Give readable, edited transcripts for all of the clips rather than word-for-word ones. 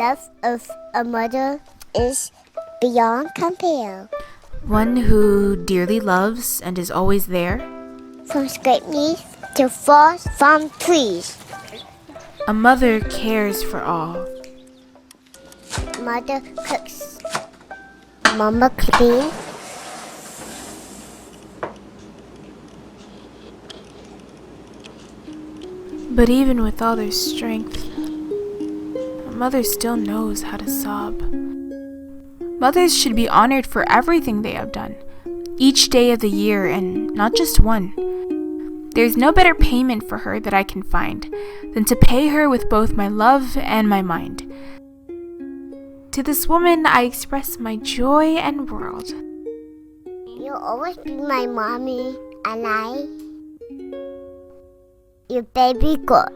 love of a mother is beyond compare. One who dearly loves and is always there. From scrape knees to falls from trees. A mother cares for all. Mother cooks. Mama cleans. But even with all their strength, a mother still knows how to sob. Mothers should be honored for everything they have done, each day of the year and not just one. There's no better payment for her that I can find than to pay her with both my love and my mind. To this woman, I express my joy and world. You'll always be my mommy, and your baby girl.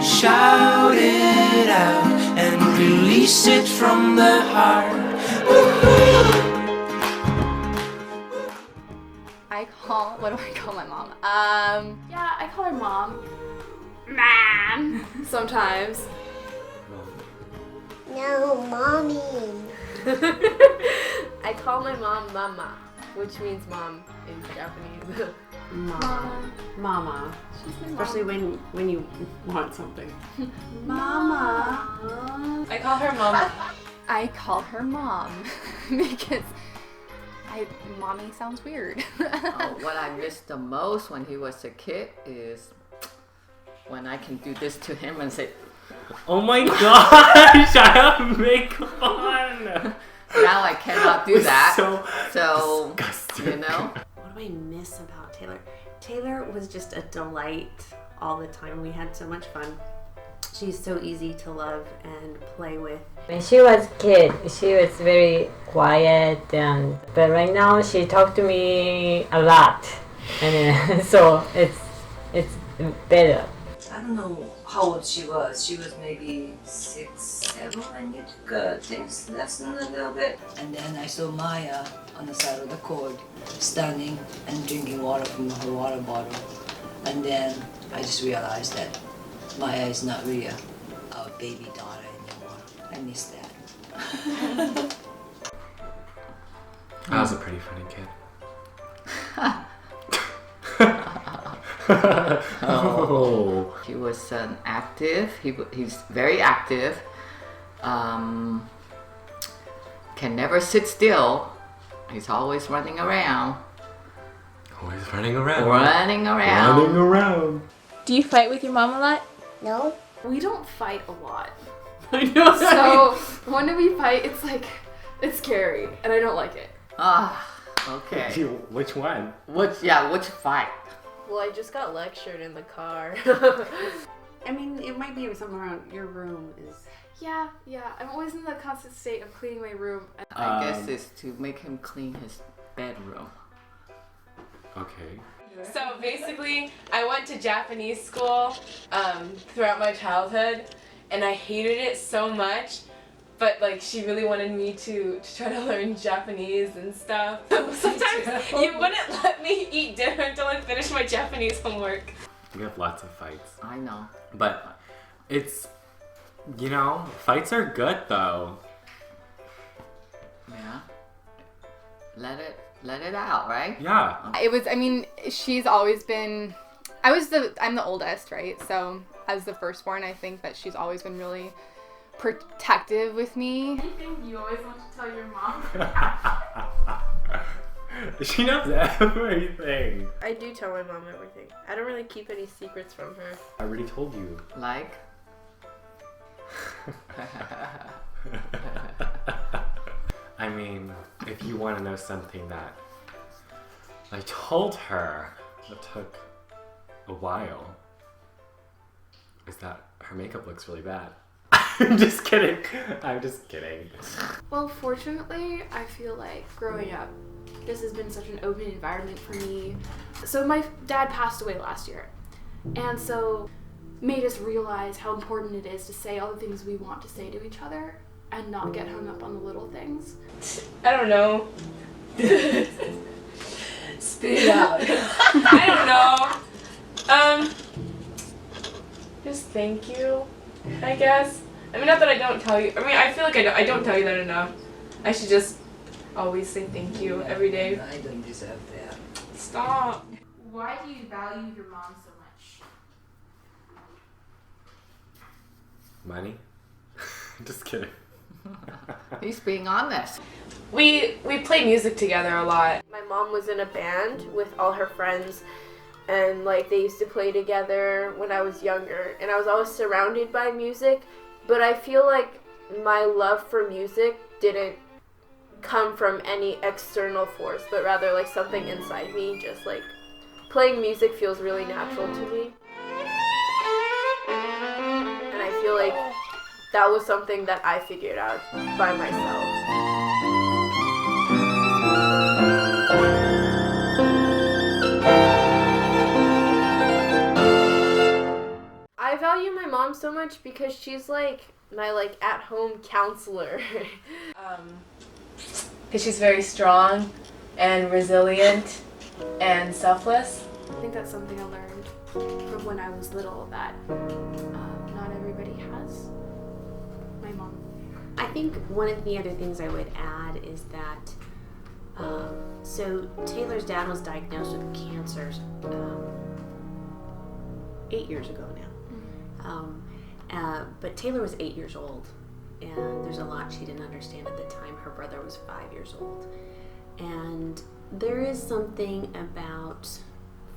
Shout it out and release it from the heart. What do I call my mom? Yeah, I call her mom. Mom! Sometimes. No, mommy. I call my mom Mama, which means mom in Japanese. Mama. She's my Especially mom. when you want something. Mama. I call her mom. I call her mom because mommy sounds weird. What I miss the most when he was a kid is when I can do this to him and say, "Oh my gosh, I have fun." Now I cannot do that. So disgusting. You know. What do I miss about Taylor? Taylor was just a delight all the time. We had so much fun. She's so easy to love and play with. When she was a kid, she was very quiet, but right now she talked to me a lot, and so it's better. I don't know how old she was. She was maybe 6, 7 when you took a dance lesson a little bit. And then I saw Maya on the side of the court, standing and drinking water from her water bottle. And then I just realized that Maya is not really our baby daughter anymore. I miss that. I was a pretty funny kid. Oh. He was active. He's very active. Can never sit still. He's always running around. Always running around. Running around. Running around. Do you fight with your mom a lot? No. We don't fight a lot. I know. So when we fight, it's scary, and I don't like it. Okay. Which one? Which fight? Well, I just got lectured in the car. I mean, it might be something around your room is. Yeah. I'm always in the constant state of cleaning my room. I guess it's to make him clean his bedroom. Okay. So basically, I went to Japanese school throughout my childhood, and I hated it so much. But like, she really wanted me to try to learn Japanese and stuff. Sometimes you wouldn't let me eat dinner until I finished my Japanese homework. We have lots of fights. I know. But it's, fights are good though. Yeah. Let it out, right? Yeah. She's always been, I'm the oldest, right? So as the firstborn, I think that she's always been really protective with me. Anything you always want to tell your mom? She knows everything. I do tell my mom everything. I don't really keep any secrets from her. I already told you. Like? I mean, if you want to know something that I told her that took a while, is that her makeup looks really bad. I'm just kidding. Well, fortunately, I feel like growing up, this has been such an open environment for me. So my dad passed away last year, and so made us realize how important it is to say all the things we want to say to each other and not get hung up on the little things. I don't know. Spit it out. I don't know. Just thank you, I guess. I mean, not that I don't tell you. I mean, I feel like I don't tell you that enough. I should just always say thank you every day. I don't deserve that. Stop. Why do you value your mom so much? Money? Just kidding. He's being honest. We play music together a lot. My mom was in a band with all her friends, and like they used to play together when I was younger, and I was always surrounded by music, but I feel like my love for music didn't come from any external force, but rather like something inside me. Just like playing music feels really natural to me, and I feel like that was something that I figured out by myself. I value my mom so much because she's like my like at-home counselor. Because she's very strong and resilient and selfless. I think that's something I learned from when I was little, that not everybody has my mom. I think one of the other things I would add is that so Taylor's dad was diagnosed with cancer 8 years ago now. But Taylor was 8 years old, and there's a lot she didn't understand at the time. Her brother was 5 years old. And there is something about,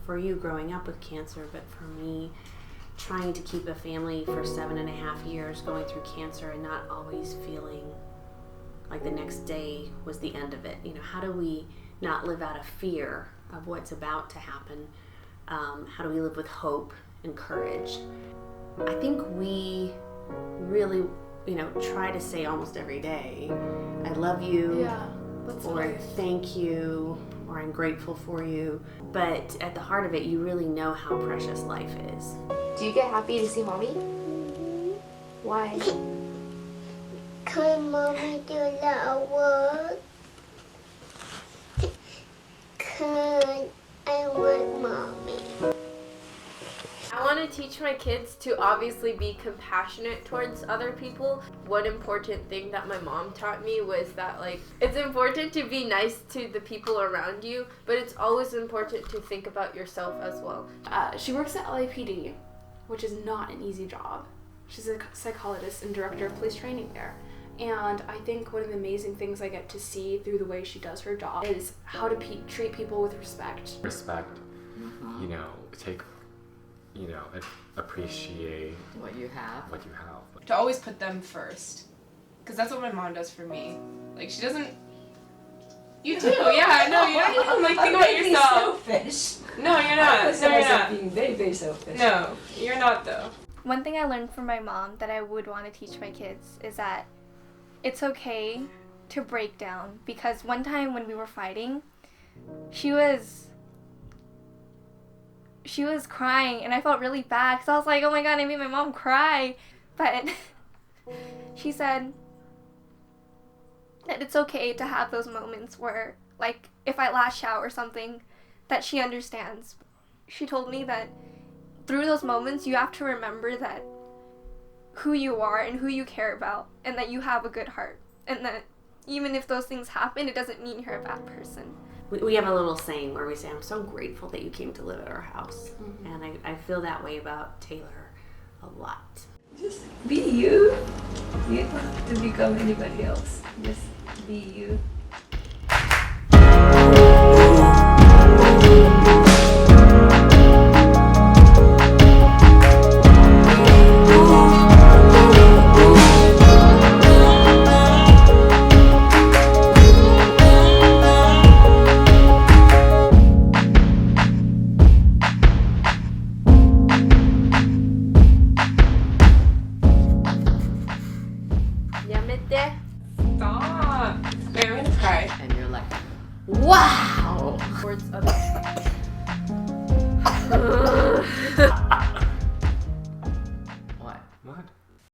for you growing up with cancer, but for me, trying to keep a family for 7.5 years going through cancer and not always feeling like the next day was the end of it. You know, how do we not live out of fear of what's about to happen? How do we live with hope and courage? I think we really, try to say almost every day, I love you, or thank you, or I'm grateful for you. But at the heart of it, you really know how precious life is. Do you get happy to see mommy? Why? Cause mommy do a lot of work. Cause I want mommy. I want to teach my kids to obviously be compassionate towards other people. One important thing that my mom taught me was that it's important to be nice to the people around you, but it's always important to think about yourself as well. She works at LAPD, which is not an easy job. She's a psychologist and director of police training there. And I think one of the amazing things I get to see through the way she does her job is how to treat people with respect. Respect. Appreciate what you have. To always put them first. Because that's what my mom does for me. She doesn't... You too, yeah, no, you don't think about yourself. Selfish. No, you're not. No, you're not. Being very, very selfish. No, you're not though. One thing I learned from my mom that I would want to teach my kids is that it's okay to break down. Because one time when we were fighting, she was crying, and I felt really bad because I was like, oh my god, I made my mom cry. But she said that it's okay to have those moments where, if I lash out or something, that she understands. She told me that through those moments, you have to remember that who you are and who you care about, and that you have a good heart, and that even if those things happen, it doesn't mean you're a bad person. We have a little saying where we say, I'm so grateful that you came to live at our house. Mm-hmm. And I feel that way about Taylor a lot. Just be you. You don't have to become anybody else. Just be you. Stop. Wait, I'm gonna cry. And you're like, wow! Towards others.